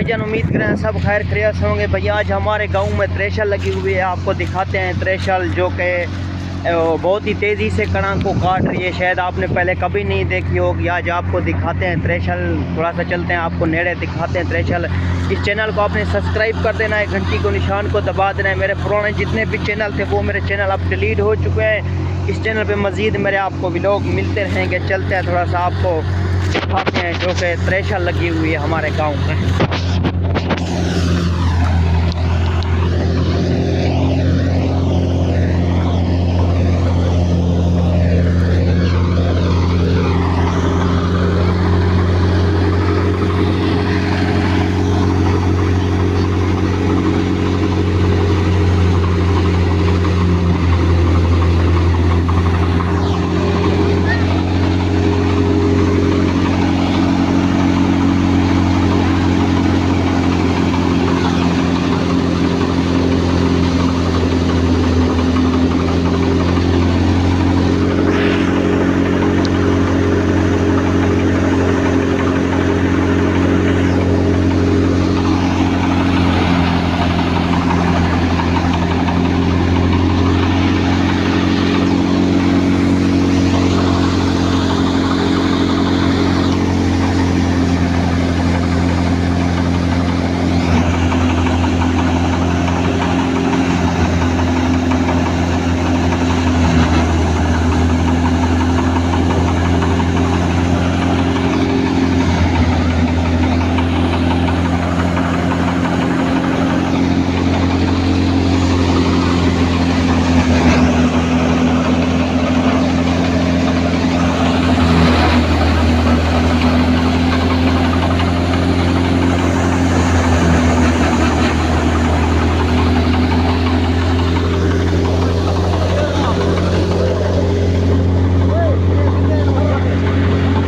भाईजान, उम्मीद करें सब खैर खैरियत से होंगे। भैया आज हमारे गांव में त्रेशल लगी हुई है, आपको दिखाते हैं त्रेशल जो कि बहुत ही तेज़ी से कणक को काट रही है। शायद आपने पहले कभी नहीं देखी होगी, आज आपको दिखाते हैं त्रेशल। थोड़ा सा चलते हैं, आपको नेड़े दिखाते हैं त्रेशल। इस चैनल को आपने सब्सक्राइब कर देना है, घंटी को निशान को दबा देना है। मेरे पुराने जितने भी चैनल थे वो मेरे चैनल अब डिलीट हो चुके हैं। इस चैनल पे मज़ीद मेरे आपको व्लॉग मिलते रहेंगे। चलते हैं, थोड़ा सा आपको दिखाते हैं जो कि त्रेशल लगी हुई है हमारे गाँव में।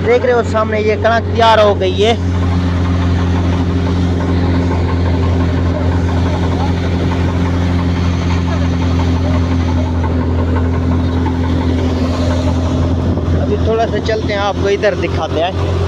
देख रहे हो सामने ये कणक तैयार हो गई है। अभी थोड़ा सा चलते हैं, आपको इधर दिखाते हैं।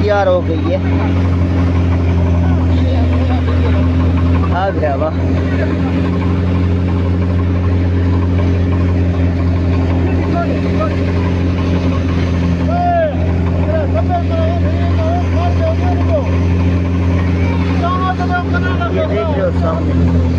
तैयार हो गई है। आ गया वाह। ये देख रहे हो सामने।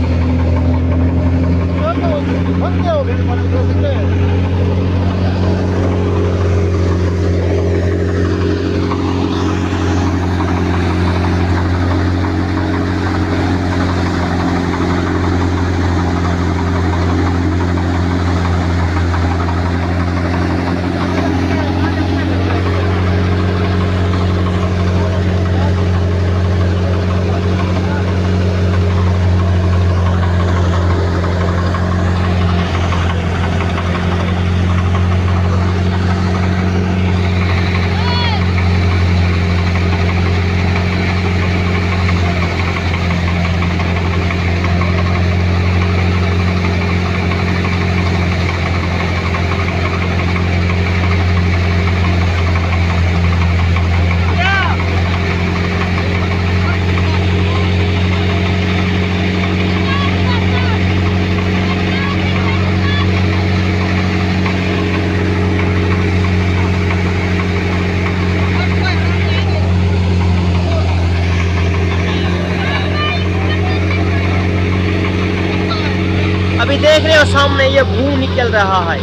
अभी देख रहे हो सामने ये भू निकल रहा है।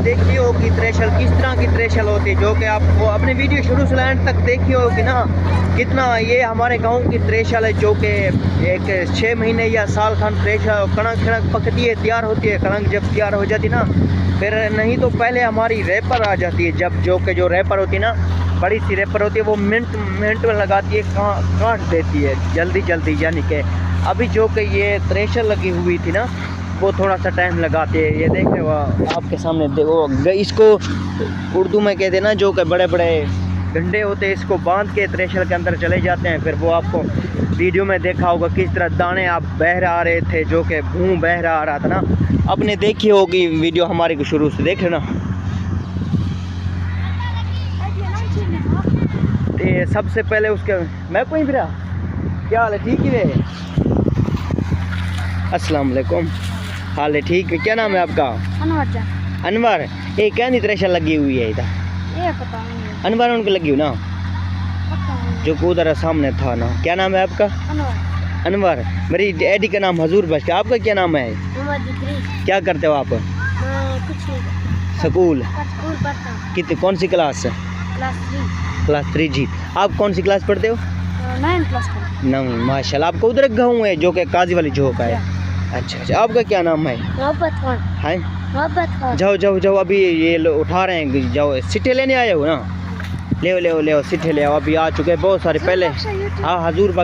देखी हो कि थ्रेशर किस तरह की थ्रेशर होती है, जो कि आपको अपने वीडियो शुरू से एंड तक देखी हो कि ना कितना ये हमारे गांव की थ्रेशर है, जो कि एक 6 महीने या साल खान थ्रेशर कणक कणक पकती है, तैयार होती है। कणक जब तैयार हो जाती ना, फिर नहीं तो पहले हमारी रैपर आ जाती है, जब जो रैपर होती है ना, बड़ी सी रैपर होती है, वो मिनट में लगाती है, काट देती है जल्दी। यानी कि अभी जो कि ये थ्रेशर लगी हुई थी ना, वो थोड़ा सा टाइम लगाते हैं। ये देख रहे हो आपके सामने, देखो इसको उर्दू में कहते हैं ना, जो कि बड़े बड़े डंडे होते हैं, इसको बांध के थ्रेशर के अंदर चले जाते हैं। फिर वो आपको वीडियो में देखा होगा किस तरह दाने आप बह आ रहे थे, जो कि भूं बह आ रहा था ना। आपने देखी होगी वीडियो हमारी को शुरू से, देख लेना। तो सबसे पहले उसके मैं कोई फिर क्या हाल है, ठीक ही है? अस्सलाम वालेकुम, हाल है ठीक है? क्या नाम है आपका? अनवर। ये क्या नहीं थ्रेशर लगी हुई है इधर? ये पता नहीं। अनवर उनको लगी हुई ना, जो उधर सामने था ना। क्या नाम है आपका? अनवर। मेरी एडी का नाम हजूर बश। आपका क्या नाम है? क्या करते हो आप? स्कूल कितने, कौन सी क्लास? क्लास 3 जी। आप कौन सी क्लास पढ़ते हो? 9। माशाल्लाह। आपका उधर गाँव है जो कि काजी वाली झोंका है? अच्छा। आपका क्या नाम है? जाओ अभी ये उठा रहे हैं, जाओ सिट्टे लेने आए हो ना, ले सिट्टे ले आओ। अभी आ चुके हैं बहुत सारे पहले। हाँ हजूर